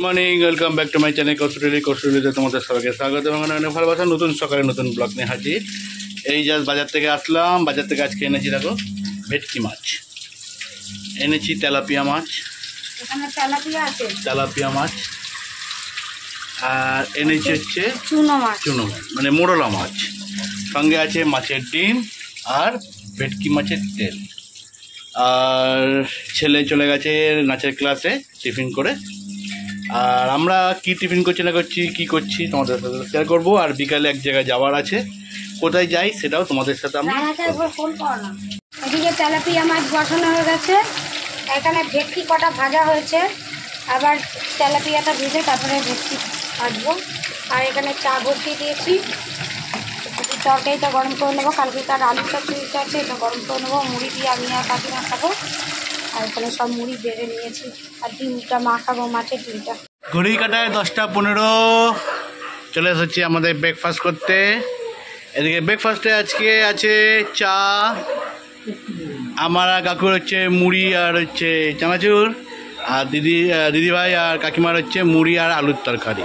Morning, welcome back to my channel কৌশলীতে তোমাদের সবাইকে স্বাগত এবং অনেক ভালোবাসা। নতুন সকালে নতুন ব্লগ নিয়ে হাজির। এই জাস্ট বাজার থেকে আসলাম। বাজার থেকে আজকে এনেছি দেখো ভেটকি মাছ, এনেছি তেলাপিয়া মাছ, তেলাপিয়া মাছ, আর এনেছি হচ্ছে চুনো মাছ মানে মোরলা মাছ। সঙ্গে আছে মাছের ডিম আর ভেটকি মাছের তেল। আর ছেলে চলে গেছে নাচের ক্লাসে টিফিন করে। আর আমরা কি টিফিন করছি না করছি কী করছি তোমাদের সাথে শেয়ার করবো। আর বিকালে এক জায়গায় যাওয়ার আছে, কোথায় যাই সেটাও তোমাদের সাথে আমরা। এদিকে তেলাপিয়া মাছ বসানো হয়ে গেছে, এখানে ভেটকি কটা ভাজা হয়েছে, আবার তেলাপিয়াটা ভেজে তারপরে ভেটকি ভাজবো। আর এখানে চা বসিয়ে দিয়েছি, তরকারিটা গরম করে নেবো। কালকে তার আলুটা চুরিটা আছে, এটা গরম করে নেবো। মুড়ি দিয়ে আমি আর কাকিমা খাবো। আর এখানে সব মুড়ি বেড়ে নিয়েছি, আর ডিমটা মাখাবো, মাছের ডিমটা। ঘড়ি কাটায় 10টা 15 চলে এসেছি আমাদের ব্রেকফাস্ট করতে। এদিকে ব্রেকফাস্টে আজকে আছে চা, আমার আর কাকুর হচ্ছে মুড়ি আর হচ্ছে চানাচুর, আর দিদিভাই আর কাকিমার হচ্ছে মুড়ি আর আলুর তরকারি।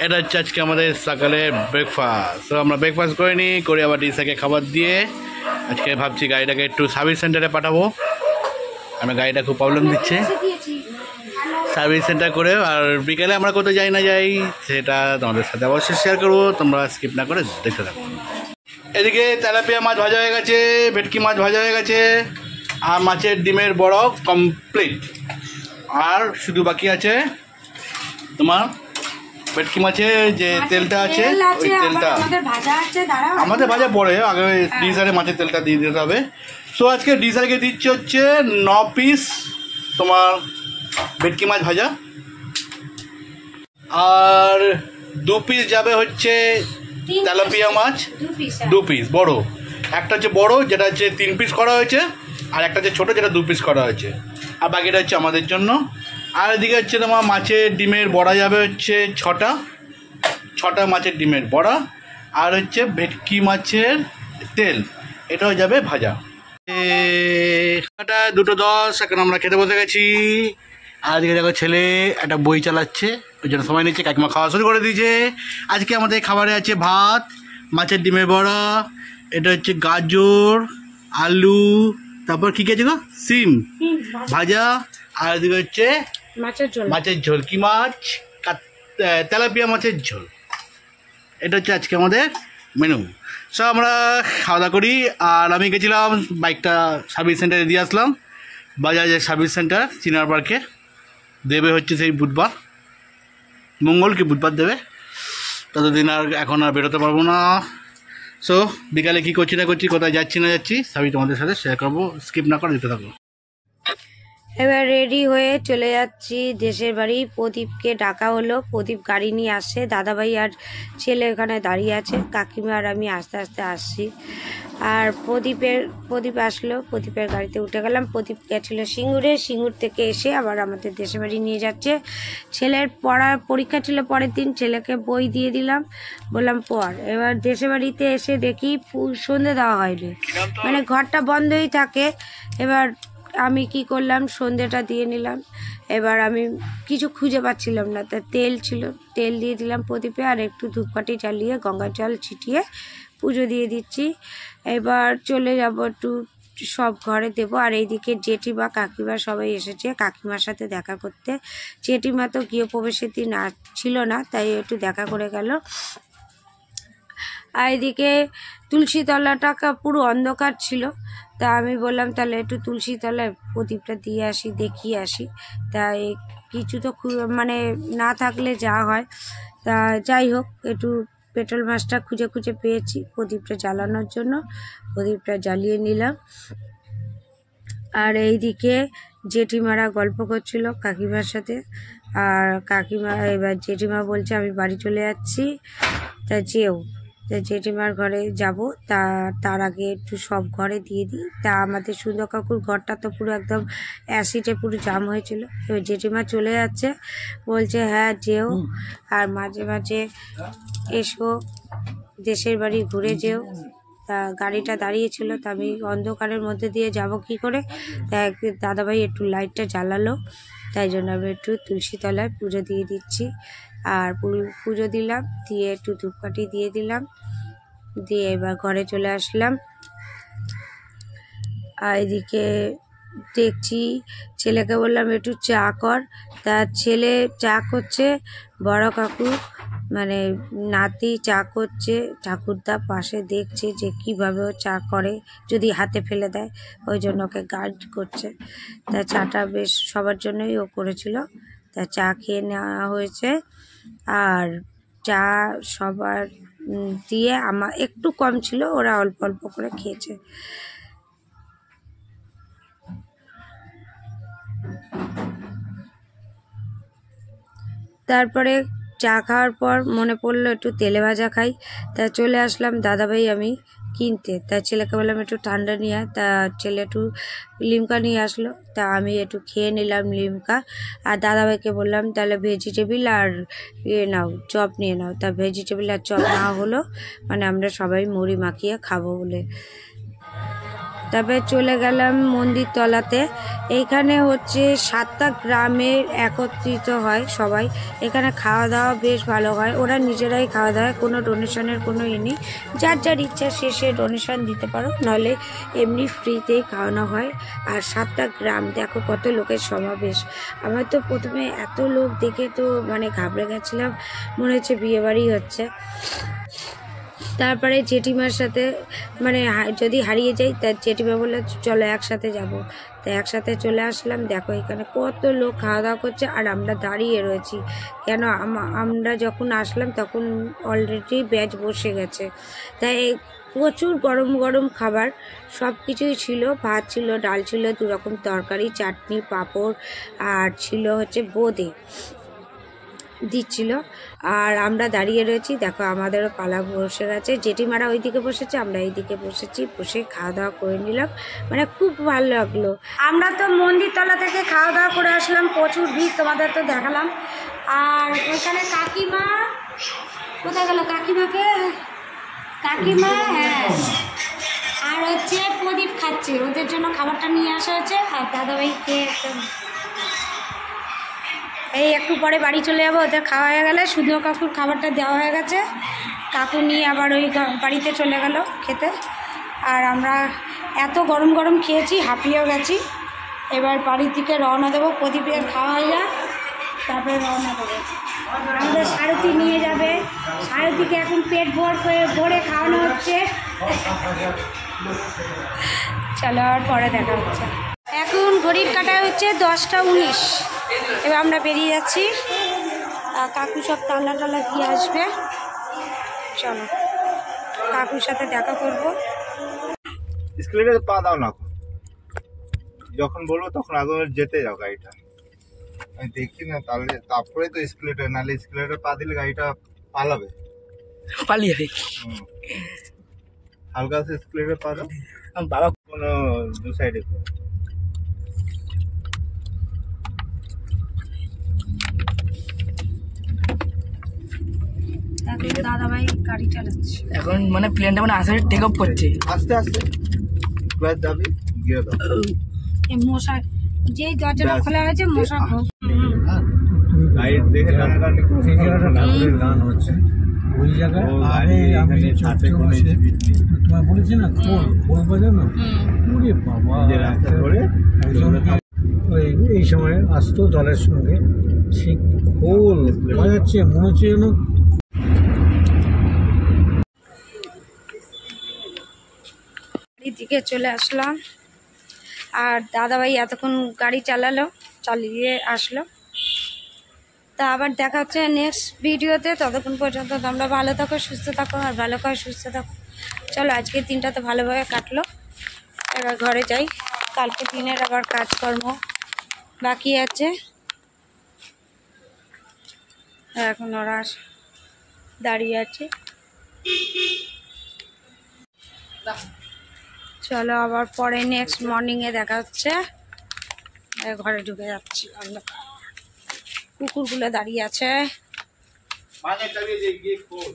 এটা হচ্ছে আজকে আমাদের সকালের ব্রেকফাস্ট। তো আমরা ব্রেকফাস্ট করে নিই, করে আবার ডিসাকে খাবার দিয়ে আজকে ভাবছি গাড়িটাকে একটু সার্ভিস সেন্টারে পাঠাবো। আমার গাড়িটা খুব প্রবলেম দিচ্ছে, সার্ভিস সেন্টার করে। আর বিকেলে আমরা কোথাও যাই না যাই সেটা তোমাদের সাথে অবশ্যই শেয়ার করবো, তোমরা স্কিপ না করে দেখতে থাকো। এদিকে তেলাপিয়া মাছ ভাজা হয়ে গেছে, ভেটকি মাছ ভাজা হয়ে গেছে, আর মাছের ডিমের বড় কমপ্লিট। আর শুধু বাকি আছে তোমার ভেটকি মাছের যে তেলটা আছে, ওই তেলটা আমাদের ভাজা পরে আগে ডিজারে মাছের তেলটা দিয়ে দিতে হবে। সো আজকে ডিজারকে দিচ্ছে হচ্ছে 9 পিস তোমার ভেটকি মাছ ভাজা, আর 2 পিস যাবে হচ্ছে তেলাপিয়া মাছ, 2 পিস বড়। একটা হচ্ছে বড় যেটা হচ্ছে 3 পিস করা হয়েছে, আর একটা হচ্ছে ছোটো যেটা 2 পিস করা হয়েছে, আর বাকিটা হচ্ছে আমাদের জন্য। আর এদিকে হচ্ছে তোমার মাছের ডিমের বড়া যাবে হচ্ছে 6টা মাছের ডিমের বড়া, আর হচ্ছে ভেটকি মাছের তেল, এটাও যাবে ভাজা। 2:10 এখন আমরা খেতে বসে গেছি। আর এদিকে দেখো ছেলে একটা বই চালাচ্ছে, ওই জন্য সময় নিচ্ছে। কাকিমা খাওয়া শুরু করে দিয়েছে। আজকে আমাদের খাবারে আছে ভাত, মাছের ডিমের বড়া, এটা হচ্ছে গাজর, আলু, তারপর কী আছে গো, সিম ভাজা, আর এদিকে হচ্ছে মাছের ঝোল। কি মাছ? তেলাপিয়া মাছের ঝোল। এটা হচ্ছে আজকে আমাদের মেনু। সো আমরা খাওয়া দাওয়া করি। আর আমি গেছিলাম বাইকটা সার্ভিস সেন্টারে দিয়ে আসলাম, বাজাজের সার্ভিস সেন্টার চিনার পার্কে। দেবে হচ্ছে সেই বুধবার, মঙ্গল কি বুধবার দেবে, ততদিন আর এখন আর বেরোতে পারবো না। সো বিকালে কী করছি না করছি, কোথায় যাচ্ছি না যাচ্ছি সবই তোমাদের সাথে শেয়ার করবো, স্কিপ না করে দিতে থাকবো। এবার রেডি হয়ে চলে যাচ্ছি দেশের বাড়ি। প্রদীপকে ডাকা হলো, প্রদীপ গাড়ি নিয়ে আসছে, দাদাভাই আর ছেলে এখানে দাঁড়িয়ে আছে, কাকিমা আর আমি আস্তে আস্তে আসছি। আর প্রদীপ আসলো, প্রদীপের গাড়িতে উঠে গেলাম। প্রদীপ গেছিলো সিঙ্গুর থেকে এসে আবার আমাদের দেশের বাড়ি নিয়ে যাচ্ছে। ছেলের পরীক্ষা ছিল পরের দিন, ছেলেকে বই দিয়ে দিলাম, বললাম পড়। এবার দেশের বাড়িতে এসে দেখি সন্ধে দেওয়া হয়নি, মানে ঘরটা বন্ধই থাকে। এবার আমি কি করলাম, সন্ধেটা দিয়ে নিলাম। এবার আমি কিছু খুঁজে পাচ্ছিলাম না, তা তেল ছিল, তেল দিয়ে দিলাম প্রদীপে, আর একটু ধূপকাঠি জ্বালিয়ে গঙ্গার জল ছিটিয়ে পুজো দিয়ে দিচ্ছি। এবার চলে যাব একটু সব ঘরে দেবো। আর এইদিকে জেঠিমা কাকিমা সবাই এসেছে কাকিমার সাথে দেখা করতে। জেঠিমা তো গৃহপ্রবেশের দিন ছিল না, তাই একটু দেখা করে গেল। আর এদিকে তুলসী তলাটা পুরো অন্ধকার ছিল, তা আমি বললাম তাহলে একটু তুলসী তলায় প্রদীপটা দিয়ে আসি, দেখিয়ে আসি। তাই কিছু তো মানে না থাকলে যা হয়, তা যাই হোক একটু পেট্রোল মাছটা খুঁজে পেয়েছি প্রদীপটা জ্বালানোর জন্য, প্রদীপটা জ্বালিয়ে নিলাম। আর এইদিকে জেঠিমারা গল্প করছিল কাকিমার সাথে। আর কাকিমা এবার জেঠিমা বলছে আমি বাড়ি চলে যাচ্ছি, তা যেও। তা জেঠিমার ঘরে যাব, তার আগে একটু সব ঘরে দিয়ে দিই। তা আমাদের সুন্দর কাকুর ঘরটা তো পুরো একদম অ্যাসিডে পুরো জাম হয়েছিল। এবার জেঠিমা চলে যাচ্ছে, বলছে হ্যাঁ যেও, আর মাঝে মাঝে এসো, দেশের বাড়ি ঘুরে যেও। তা গাড়িটা দাঁড়িয়েছিল, তা আমি অন্ধকারের মধ্যে দিয়ে যাব কি করে, তা দাদাভাই একটু লাইটটা জ্বালালো। তাই জন্য আমি একটু তুলসী তলায় পুজো দিয়ে দিচ্ছি। আর পুজো দিলাম, দিয়ে একটু ধূপকাঠি দিয়ে দিলাম, দিয়ে এবার ঘরে চলে আসলাম। আর এদিকে দেখছি ছেলেকে বললাম একটু চা কর, তার ছেলে চা করছে, বড় কাকু মানে নাতি চা করছে, ঠাকুরদা পাশে দেখছে যে কীভাবে ও চা করে, যদি হাতে ফেলে দেয়, ওই জন্য ওকে গাইড করছে। তা চাটা বেশ সবার জন্যই ও করেছিল, তা চা খেয়ে নেওয়া হয়েছে। আর চা সবার দিয়ে আমার একটু কম ছিল, ওরা অল্প অল্প করে খেয়েছে। তারপরে চা খাওয়ার পর মনে পড়লো একটু তেলে ভাজা খাই, তা চলে আসলাম দাদাভাই আমি কিনতে। তা ছেলেকে বললাম একটু ঠান্ডা নিয়ে আয়, তা ছেলে একটু লিমকা নিয়ে আসলো, তা আমি একটু খেয়ে নিলাম লিমকা। আর দাদাভাইকে বললাম তাহলে ভেজিটেবিল আর নাও, চপ নিয়ে নাও। তা ভেজিটেবিল আর চপ না হলো, মানে আমরা সবাই মুড়ি মাখিয়ে খাবো বলে। তারপরে চলে গেলাম মন্দির তলাতে। এইখানে হচ্ছে 7টা গ্রামের একত্রিত হয় সবাই, এখানে খাওয়া দাওয়া বেশ ভালো হয়, ওরা নিজেরাই খাওয়া দাওয়া, কোনো ডোনেশনের কোনো নেই, যার যার ইচ্ছা শেষে ডোনেশন দিতে পারো, নাহলে এমনি ফ্রিতেই খাওয়ানো হয়। আর 7টা গ্রাম দেখো কত লোকের সমাবেশ। আমার তো প্রথমে এত লোক দেখে তো মানে ঘাবড়ে গেছিলাম, মনে হচ্ছে বিয়েবাড়ি হচ্ছে। তারপরে জেঠিমার সাথে মানে যদি হারিয়ে যাই, তার জেঠিমা বললো চলো একসাথে যাব। তো একসাথে চলে আসলাম। দেখো এখানে কত লোক খাওয়া দাওয়া করছে, আর আমরা দাঁড়িয়ে রয়েছি কেন, আমরা যখন আসলাম তখন অলরেডি ব্যাচ বসে গেছে। তাই প্রচুর গরম গরম খাবার সব কিছুই ছিল, ভাত ছিল, ডাল ছিল, 2 রকম তরকারি, চাটনি, পাঁপড়, আর ছিল হচ্ছে বোঁদে দিচ্ছিল। আর আমরা দাঁড়িয়ে রয়েছি, দেখো আমাদেরও পালা বসে গেছে, জেঠিমারা ওইদিকে বসেছে, আমরা এইদিকে বসেছি, বসে খাওয়া দাওয়া করে নিলাম, মানে খুব ভালো লাগলো। আমরা তো মন্দির তলা থেকে খাওয়া দাওয়া করে আসলাম, প্রচুর ভিড়, তোমাদের তো দেখালাম। আর ওইখানে কাকিমা কোথায় গেল, কাকিমাকে কাকিমা, হ্যাঁ, আর হচ্ছে প্রদীপ খাচ্ছে, ওদের জন্য খাবারটা নিয়ে আসা হয়েছে। আর দাদাভাইকে এই একটু পরে বাড়ি চলে যাবো, ওদের খাওয়া হয়ে গেলে শুধু কাকুর খাবারটা দেওয়া হয়ে গেছে, কাকু নিয়ে আবার ওই বাড়িতে চলে গেল খেতে। আর আমরা এত গরম গরম খেয়েছি, হাঁপিয়েও গেছি। এবার বাড়ির দিকে রওনা দেবো, প্রদীপের খাওয়া হয়ে যাক, তারপরে রওনা দেবো। আমাদের সারথি নিয়ে যাবে, সারথিকে এখন পেট ভরে খাওয়ানো হচ্ছে। চলো আর পরে দেখা হচ্ছে। এখন ঘড়ির কাটা হচ্ছে 10টা 19। এবার আমরা বেরিয়ে যাচ্ছি, কাকু সব তাল্লা টাল্লা দিয়ে আসবে, চলো কাকুর সাথে দেখা করবো। স্কেলেটারে পা দাও না, যখন বলবো তখন আগে যেতে যাও গাড়িটা, আমি দেখি না, তাহলে তারপরে তো স্কেলেটার, নাহলে স্কেলেটার পা দিলে গাড়িটা পালাবে, পালিয়ে যাবে। হালকা সে স্কেলেটার পা দাও, বাবা কোনো 2 সাইডে। এখন দাদাভাই গাড়ি চালাচ্ছে, এখন মানে প্লেনটা মানে আসলে টেক অফ করছে, আস্তে আস্তে ক্লাস যাবে, গিয়ে দাও। এই মশা, যেই দরজাটা খোলা হয়েছে মশা গাইড দেখে টানাটানি গান হচ্ছে ওই জায়গায়। আরে আমি তোমার বলেছি না খোল বাজে না, ওরে বাবা, রাস্তা ধরে এই সময় আসতো দলের সঙ্গে, সে খোল বাজাচ্ছে, মনে হচ্ছে যেন। বাড়ির দিকে চলে আসলাম, আর দাদাভাই এতক্ষণ গাড়ি চালিয়ে আসলো। তা আবার দেখা হচ্ছে নেক্সট ভিডিওতে, ততক্ষণ পর্যন্ত তোমরা ভালো থাকো, সুস্থ থাকো, আর ভালো করে সুস্থ থাকো। চলো আজকের দিনটা তো ভালোভাবে কাটলো, এবার ঘরে যাই, কালকে দিনের আবার কাজকর্ম বাকি আছে। এখন ওরা দাঁড়িয়ে আছে, চলো আবার পরে নেক্সট মর্নিংয়ে দেখা হচ্ছে। ঘরে ঢুকে যাচ্ছি, কুকুরগুলো দাঁড়িয়ে আছে। মানে চালিয়ে গিয়ে খোল।